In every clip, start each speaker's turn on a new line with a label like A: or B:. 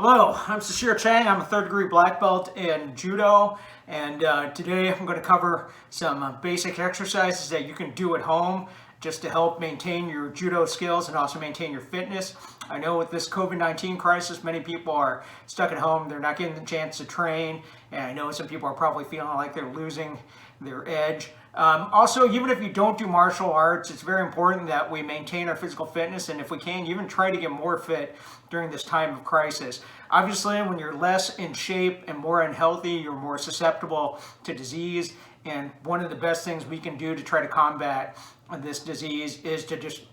A: Hello, I'm Sishir Chang. I'm a third-degree black belt in Judo, and today I'm going to cover some basic exercises that you can do at home just to help maintain your Judo skills and also maintain your fitness. I know with this COVID-19 crisis, many people are stuck at home. They're not getting the chance to train, and I know some people are probably feeling like they're losing their edge. Also, even if you don't do martial arts, it's very important that we maintain our physical fitness, and if we can, even try to get more fit during this time of crisis. Obviously, when you're less in shape and more unhealthy, you're more susceptible to disease, and one of the best things we can do to try to combat this disease is to just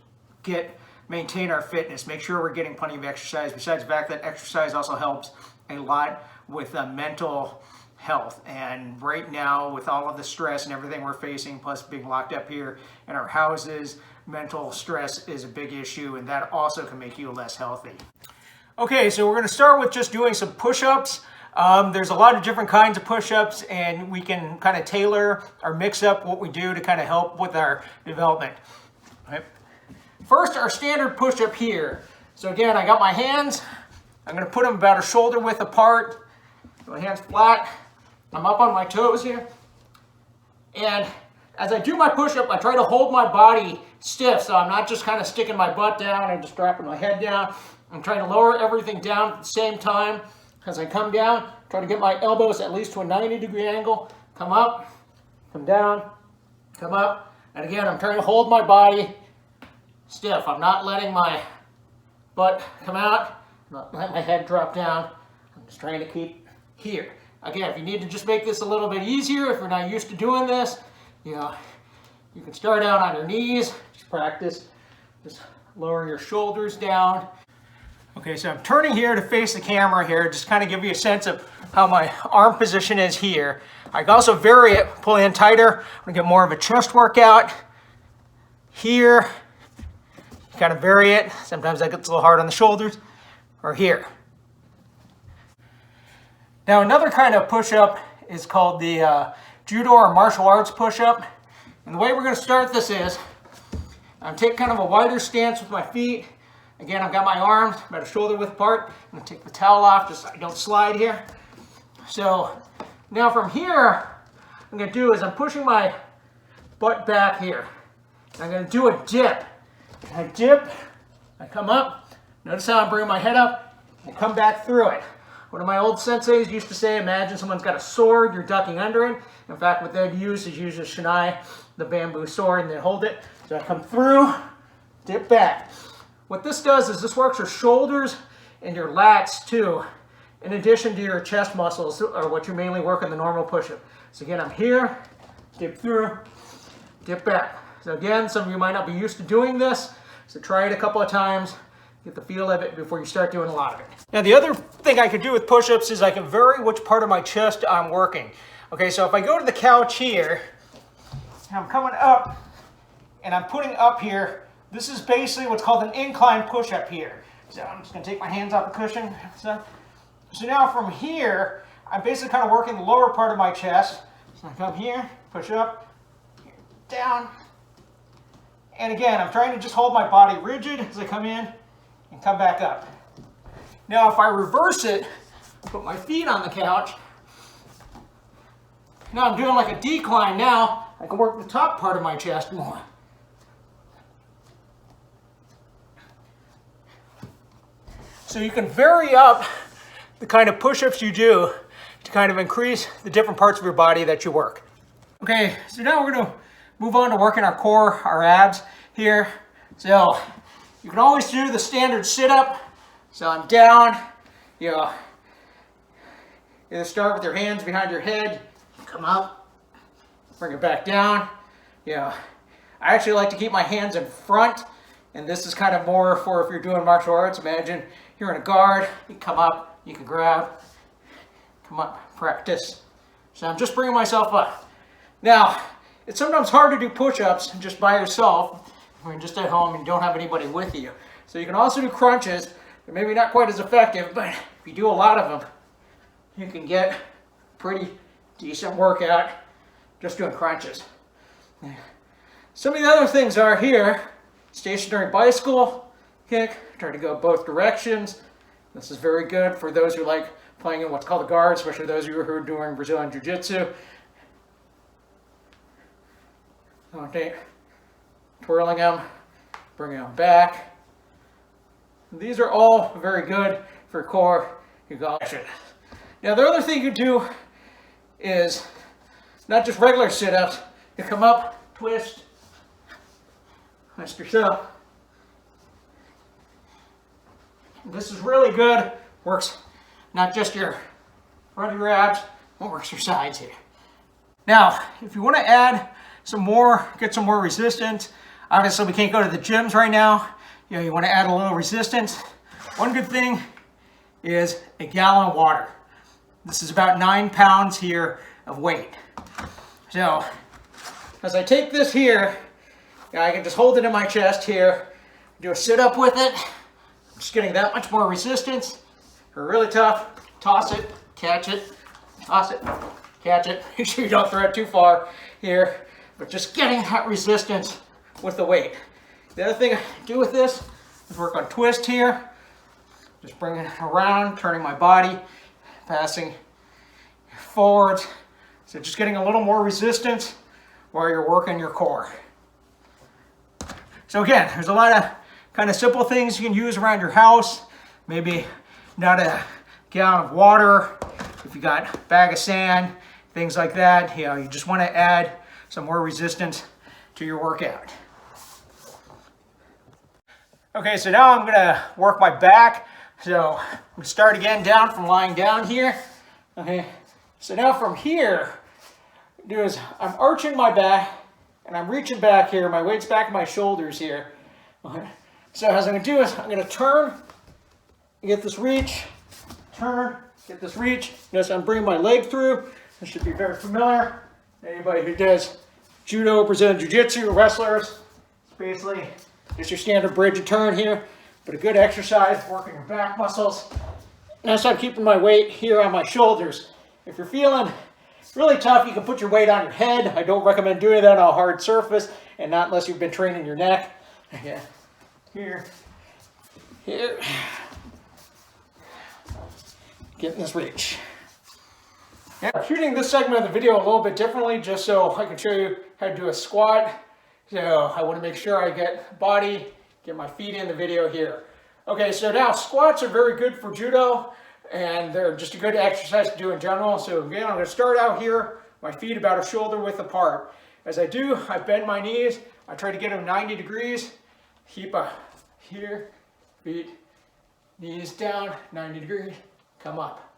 A: maintain our fitness, make sure we're getting plenty of exercise, besides the fact that exercise also helps a lot with mental health. And right now, with all of the stress and everything we're facing, plus being locked up here in our houses, mental stress is a big issue, and that also can make you less healthy. Okay, so we're going to start with just doing some push-ups. There's a lot of different kinds of push-ups, and we can kind of tailor or mix up what we do to kind of help with our development. Right. First, our standard push-up here. So again, I got my hands. I'm going to put them about a shoulder width apart. My hands flat. I'm up on my toes here. And as I do my push-up, I try to hold my body stiff, so I'm not just kind of sticking my butt down and just dropping my head down. I'm trying to lower everything down at the same time. As I come down, try to get my elbows at least to a 90-degree angle. Come up, come down, come up. And again, I'm trying to hold my body stiff. I'm not letting my butt come out, not letting my head drop down. I'm just trying to keep here. Again, if you need to just make this a little bit easier, if you're not used to doing this, you can start out on your knees. Just practice. Just lower your shoulders down. Okay, so I'm turning here to face the camera here, just kind of give you a sense of how my arm position is here. I can also vary it, pull in tighter. I'm gonna get more of a chest workout. Here, kind of vary it. Sometimes that gets a little hard on the shoulders. Or here. Now another kind of push-up is called the Judo or martial arts push-up. And the way we're gonna start this is, I'm taking kind of a wider stance with my feet. Again, I've got my arms about a shoulder width apart. I'm gonna take the towel off just so I don't slide here. So now from here, what I'm gonna do is I'm pushing my butt back here. And I'm gonna do a dip. I dip, I come up. Notice how I'm bringing my head up and come back through it. One of my old senseis used to say, imagine someone's got a sword, you're ducking under it. In fact, what they'd use is use a shinai, the bamboo sword, and they hold it. So I come through, dip back. What this does is this works your shoulders and your lats too, in addition to your chest muscles, or what you mainly work in the normal push-up. So again, I'm here, dip through, dip back. So again, some of you might not be used to doing this, so try it a couple of times, get the feel of it before you start doing a lot of it. Now the other thing I can do with push-ups is I can vary which part of my chest I'm working. Okay, so if I go to the couch here, I'm coming up, and I'm putting up here. This is basically what's called an incline push-up here. So I'm just going to take my hands off the cushion. So now from here, I'm basically kind of working the lower part of my chest. So I come here, push up, down. And again, I'm trying to just hold my body rigid as I come in and come back up. Now if I reverse it, put my feet on the couch, now I'm doing like a decline now, I can work the top part of my chest more. So you can vary up the kind of push-ups you do to kind of increase the different parts of your body that you work. Okay, so now we're going to move on to working our core, our abs here. So you can always do the standard sit-up. So I'm down, either start with your hands behind your head, come up, bring it back down. I actually like to keep my hands in front, and this is kind of more for if you're doing martial arts. Imagine you're in a guard, you come up, you can grab, come up, practice. So I'm just bringing myself up. Now, it's sometimes hard to do push-ups just by yourself when you're just at home and you don't have anybody with you. So you can also do crunches. They're maybe not quite as effective, but if you do a lot of them, you can get a pretty decent workout just doing crunches. Some of the other things are here, stationary bicycle kick, try to go both directions, This is very good for those who like playing in what's called the guard, especially those of you who are doing Brazilian Jiu-Jitsu. Okay, twirling them, bringing them back. These are all very good for core. You got it. Now the other thing you do is not just regular sit-ups. You come up, twist, twist yourself. This is really good. Works not just your front of your abs, but works your sides here. Now, if you want to add some more, get some more resistance. Obviously, we can't go to the gyms right now. You know, you want to add a little resistance. One good thing is a gallon of water. This is about 9 pounds here of weight. So, as I take this here, I can just hold it in my chest here, do a sit-up with it. I'm just getting that much more resistance. They're really tough. Toss it, catch it, toss it, catch it. Make sure you don't throw it too far here, but just getting that resistance with the weight. The other thing I do with this is work on twist here. Just bringing it around, turning my body, passing forwards. So just getting a little more resistance while you're working your core. So again, there's a lot of kind of simple things you can use around your house. Maybe not a gallon of water, if you got a bag of sand, things like that. You know, you just want to add some more resistance to your workout. Okay, so now I'm going to work my back. So I'm going to start again down from lying down here. Okay, so now from here, what I do is I'm arching my back and I'm reaching back here. My weight's back in my shoulders here. Okay. So as I'm going to do is I'm going to turn, get this reach, turn, get this reach. Notice I'm bringing my leg through. This should be very familiar. Anybody who does Judo, Brazilian Jiu-Jitsu, wrestlers, it's basically just your standard bridge and turn here. But a good exercise, working your back muscles. Notice I'm keeping my weight here on my shoulders. If you're feeling really tough, you can put your weight on your head. I don't recommend doing that on a hard surface, and not unless you've been training your neck. Yeah. Here, here. Getting this reach. Yeah, I'm shooting this segment of the video a little bit differently just so I can show you how to do a squat. So I want to make sure I get body, get my feet in the video here. Okay, so now squats are very good for judo and they're just a good exercise to do in general. So again, I'm going to start out here, my feet about a shoulder width apart. As I do, I bend my knees. I try to get them 90 degrees. Keep here, feet, knees down, 90 degrees, come up.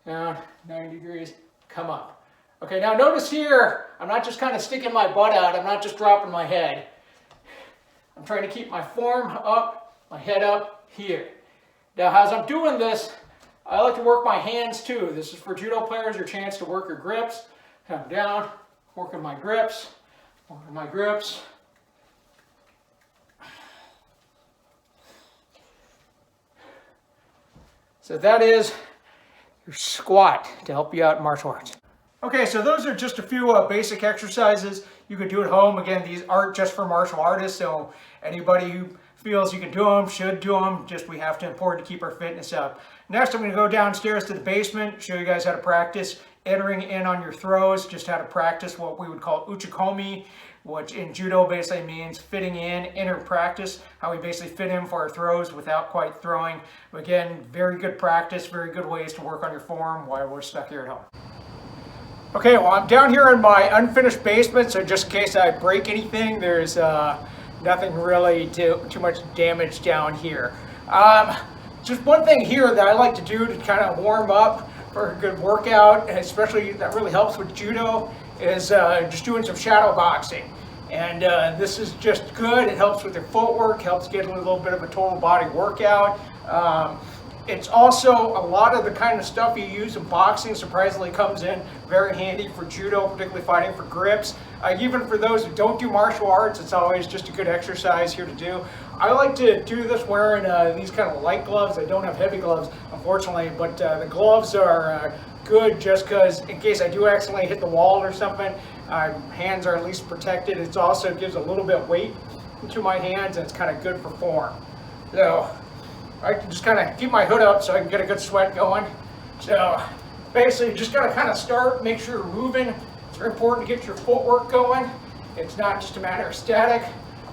A: Down, 90 degrees, come up. Okay, now notice here, I'm not just kind of sticking my butt out, I'm not just dropping my head. I'm trying to keep my form up, my head up here. Now as I'm doing this, I like to work my hands too. This is for judo players, your chance to work your grips. Come down, working my grips, working my grips. So that is your squat to help you out in martial arts. Okay, so those are just a few basic exercises you can do at home. Again, these aren't just for martial artists, so anybody who feels you can do them should do them. Just we have to important to keep our fitness up. Next, I'm going to go downstairs to the basement, show you guys how to practice entering in on your throws, just how to practice what we would call uchikomi, which in judo basically means fitting in, inner practice, how we basically fit in for our throws without quite throwing. Again, very good practice, very good ways to work on your form while we're stuck here at home. Okay, well I'm down here in my unfinished basement, so just in case I break anything, there's nothing really too much damage down here. Just one thing here that I like to do to kind of warm up for a good workout, and especially that really helps with judo, is just doing some shadow boxing. And this is just good. It helps with your footwork, helps get a little bit of a total body workout. It's also a lot of the kind of stuff you use in boxing surprisingly comes in very handy for judo, particularly fighting for grips. Even for those who don't do martial arts, it's always just a good exercise here to do. I like to do this wearing these kind of light gloves. I don't have heavy gloves, unfortunately, but the gloves are good just because in case I do accidentally hit the wall or something, hands are at least protected. It also gives a little bit of weight to my hands and it's kind of good for form. So I can just kind of keep my hood up so I can get a good sweat going. So basically, just gotta kind of start, make sure you're moving. It's very important to get your footwork going. It's not just a matter of static.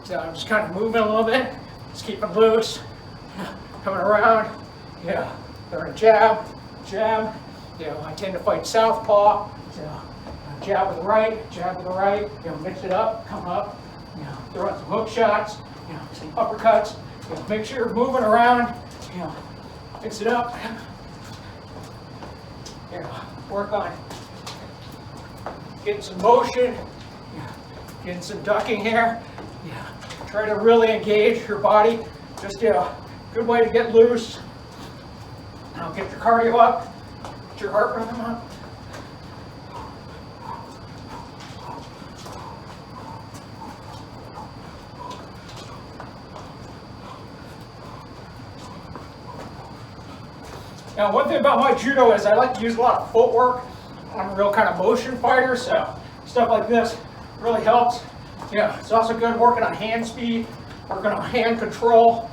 A: So I'm just kind of moving a little bit, just keeping loose, coming around, throwing jab, jab. I tend to fight southpaw, so jab with the right, mix it up, come up, throw out some hook shots, some uppercuts. Make sure you're moving around, mix it up. Work on getting some motion, getting some ducking here. Try to really engage your body. Just a good way to get loose. Now get your cardio up, get your heart rhythm up. Now, one thing about my judo is I like to use a lot of footwork. I'm a real kind of motion fighter, so stuff like this really helps. It's also good working on hand speed, working on hand control.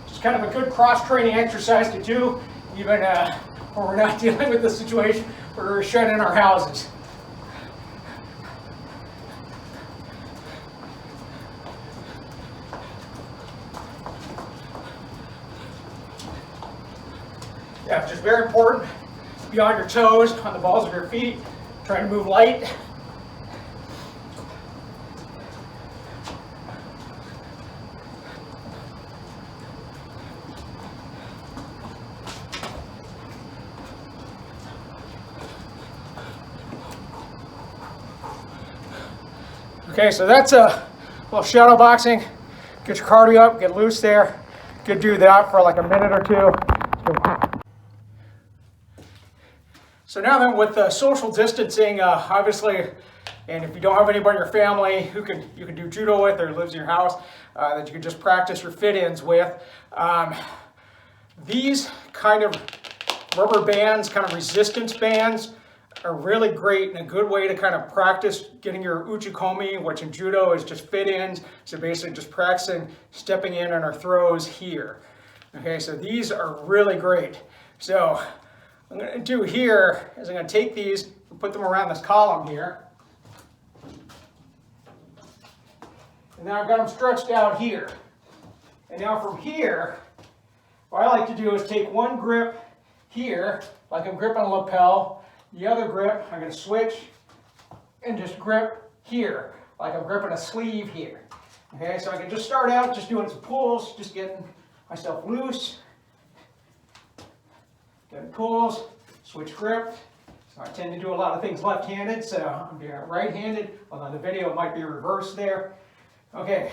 A: Just kind of a good cross-training exercise to do, even when we're not dealing with the situation where we're shut in our houses. It's just very important. Be on your toes, on the balls of your feet. Try to move light. Okay, so that's a little shadow boxing. Get your cardio up, get loose there. You could do that for like a minute or two. So now then, with social distancing, obviously, and if you don't have anybody in your family who you can do judo with or lives in your house, that you can just practice your fit-ins with, these kind of rubber bands, kind of resistance bands, are really great and a good way to kind of practice getting your uchikomi, which in judo is just fit-ins. So basically just practicing stepping in on our throws here. Okay, so these are really great. So what I'm going to do here is I'm going to take these and put them around this column here. And now I've got them stretched out here. And now from here, what I like to do is take one grip here, like I'm gripping a lapel. The other grip, I'm going to switch and just grip here, like I'm gripping a sleeve here. Okay, so I can just start out just doing some pulls, just getting myself loose. Getting pulls, switch grip. So I tend to do a lot of things left-handed, so I'm doing it right-handed, although the video might be reversed there. Okay,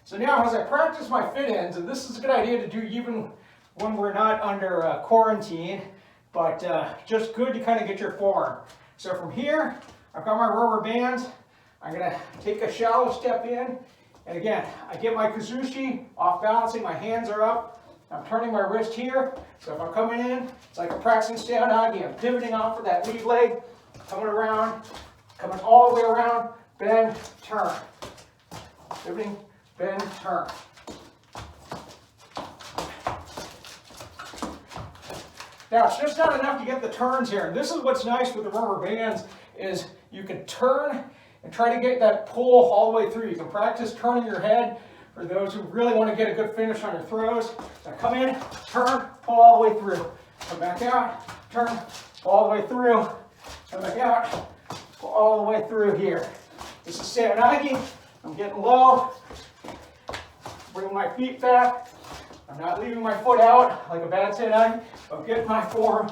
A: so now as I practice my fit-ins, and this is a good idea to do even when we're not under quarantine, but just good to kind of get your form. So from here, I've got my rubber bands. I'm going to take a shallow step in, and again, I get my kazushi off balancing, my hands are up. I'm turning my wrist here, so if I'm coming in, it's like I'm practicing seoi-nage. I'm pivoting off of that lead leg, coming around, coming all the way around, bend, turn. Pivoting, bend, turn. Now, it's just not enough to get the turns here. And this is what's nice with the rubber bands is you can turn and try to get that pull all the way through. You can practice turning your head for those who really want to get a good finish on your throws. So come in, turn, pull all the way through. Come back out, turn, pull all the way through. Come back out, pull all the way through here. This is seoi-nage. I'm getting low. Bring my feet back. I'm not leaving my foot out like a bad seoi-nage. I'm getting my form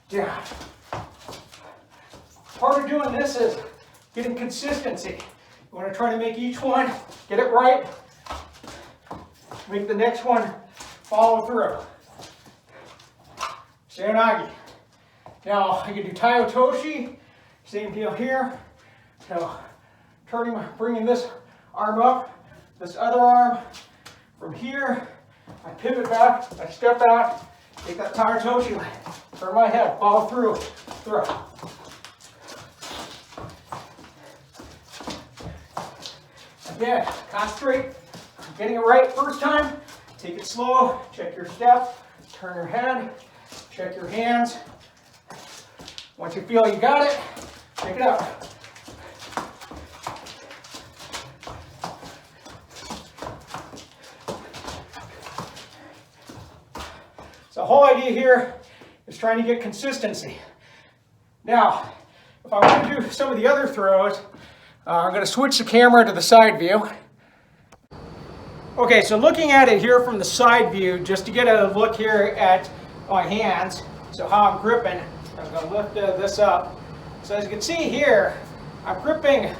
A: down. Part of doing this is getting consistency. You want to try to make each one, get it right. Make the next one follow through. Seoi-nage. Now I can do tai otoshi. Same deal here. So turning, bringing this arm up, this other arm from here. I pivot back. I step out. Take that tai otoshi leg. Turn my head. Follow through. Through. Again, concentrate. getting it right first time. Take it slow, check your step, turn your head, check your hands. Once you feel you got it, pick it up. So the whole idea here is trying to get consistency. Now, if I want to do some of the other throws, I'm going to switch the camera to the side view. Okay, so looking at it here from the side view, just to get a look here at my hands, so how I'm gripping, I'm going to lift this up. So as you can see here, I'm gripping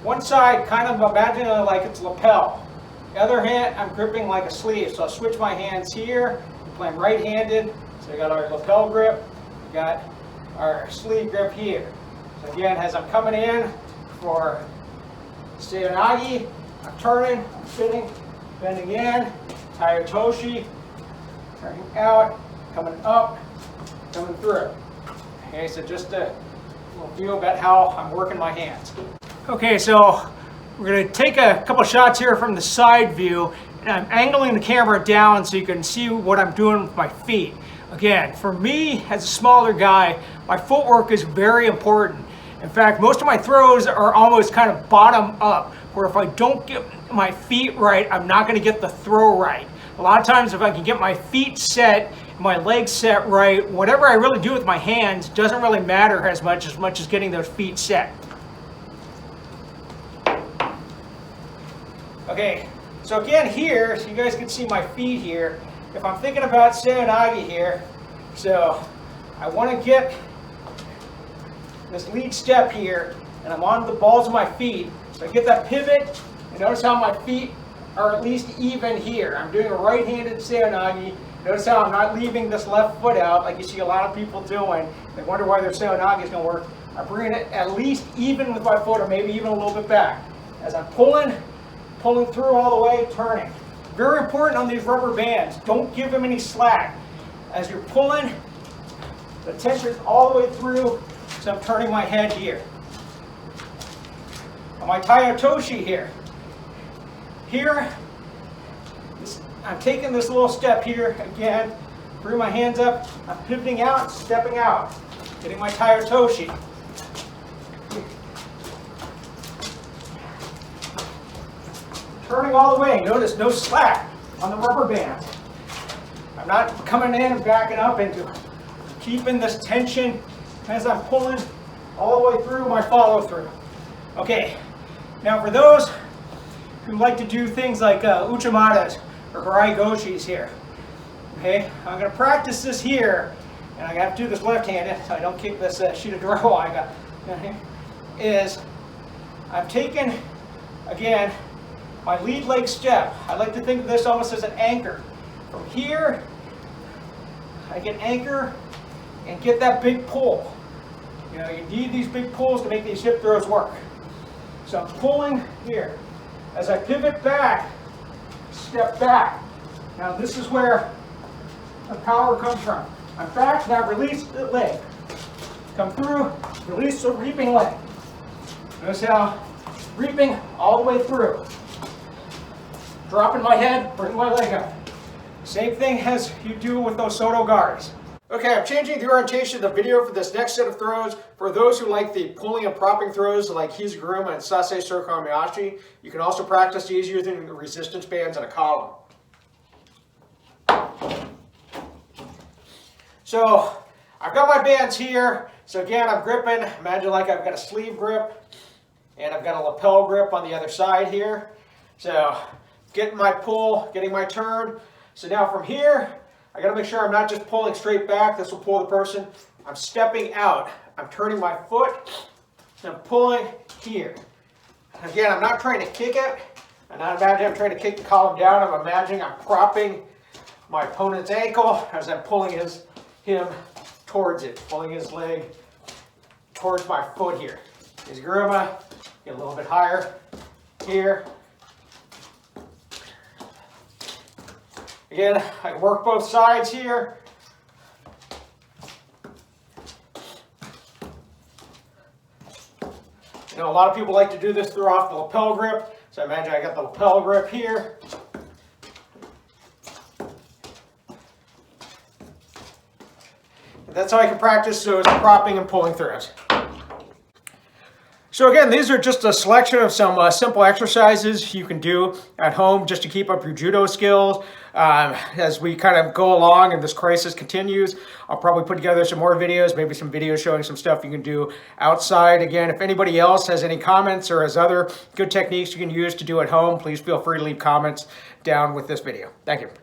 A: one side, kind of imagine it like it's a lapel. The other hand, I'm gripping like a sleeve. So I'll switch my hands here. I'm right-handed, so we got our lapel grip, we got our sleeve grip here. So again, as I'm coming in for Seoinage, I'm turning, I'm fitting, bending in, Tayotoshi, turning out, coming up, coming through. Okay, so just a little view about how I'm working my hands. Okay, so we're going to take a couple shots here from the side view, and I'm angling the camera down so you can see what I'm doing with my feet. Again, for me as a smaller guy, my footwork is very important. In fact, most of my throws are almost kind of bottom up, where if I don't get my feet right, I'm not going to get the throw right. A lot of times if I can get my feet set, my legs set right, whatever I really do with my hands doesn't really matter as much as getting those feet set. Okay, so again here, so you guys can see my feet here. If I'm thinking about Seoinage here, so I want to get this lead step here, and I'm on the balls of my feet. So I get that pivot, and notice how my feet are at least even here. I'm doing a right-handed Seoinage. Notice how I'm not leaving this left foot out like you see a lot of people doing. They wonder why their Seoinage is going to work. I'm bringing it at least even with my foot, or maybe even a little bit back. As I'm pulling through all the way, turning. Very important on these rubber bands. Don't give them any slack. As you're pulling, the tension's all the way through, so I'm turning my head here. On my Tayotoshi here. I'm taking this little step here, again, bring my hands up, I'm pivoting out, stepping out, getting my Tayotoshi. Turning all the way, notice no slack on the rubber band. I'm not coming in and backing up into keeping this tension as I'm pulling all the way through my follow through. Okay, now for those who like to do things like uchamadas or harai goshis here, okay, I'm going to practice this here, and I have to do this left-handed so I don't kick this sheet of drywall I got down here, is I'm taking, again, my lead leg step. I like to think of this almost as an anchor. From here, I get anchor and get that big pull. You know, you need these big pulls to make these hip throws work. So I'm pulling here. As I pivot back, step back. Now this is where the power comes from. I'm back, now release the leg. Come through, release the reaping leg. Notice how reaping all the way through. Dropping my head, bring my leg up. Same thing as you do with those Soto guards. Okay, I'm changing the orientation of the video for this next set of throws. For those who like the pulling and propping throws like Hizuguruma and Sase Sokomiyashi, you can also practice these using the resistance bands and a column. So, I've got my bands here. So again, I'm gripping. Imagine like I've got a sleeve grip and I've got a lapel grip on the other side here. So, getting my pull, getting my turn. So now from here, I got to make sure I'm not just pulling straight back. This will pull the person. I'm stepping out. I'm turning my foot. And I'm pulling here. Again, I'm not trying to kick it. I'm not imagining I'm trying to kick the column down. I'm imagining I'm propping my opponent's ankle as I'm pulling him towards it. Pulling his leg towards my foot here. Hizuguruma, get a little bit higher here. Again, I work both sides here. You know, a lot of people like to do this through off the lapel grip. So imagine I got the lapel grip here. That's how I can practice those propping and pulling throws. So again, these are just a selection of some simple exercises you can do at home just to keep up your judo skills. As we kind of go along and this crisis continues, I'll probably put together some more videos, maybe some videos showing some stuff you can do outside. Again, if anybody else has any comments or has other good techniques you can use to do at home, please feel free to leave comments down with this video. Thank you.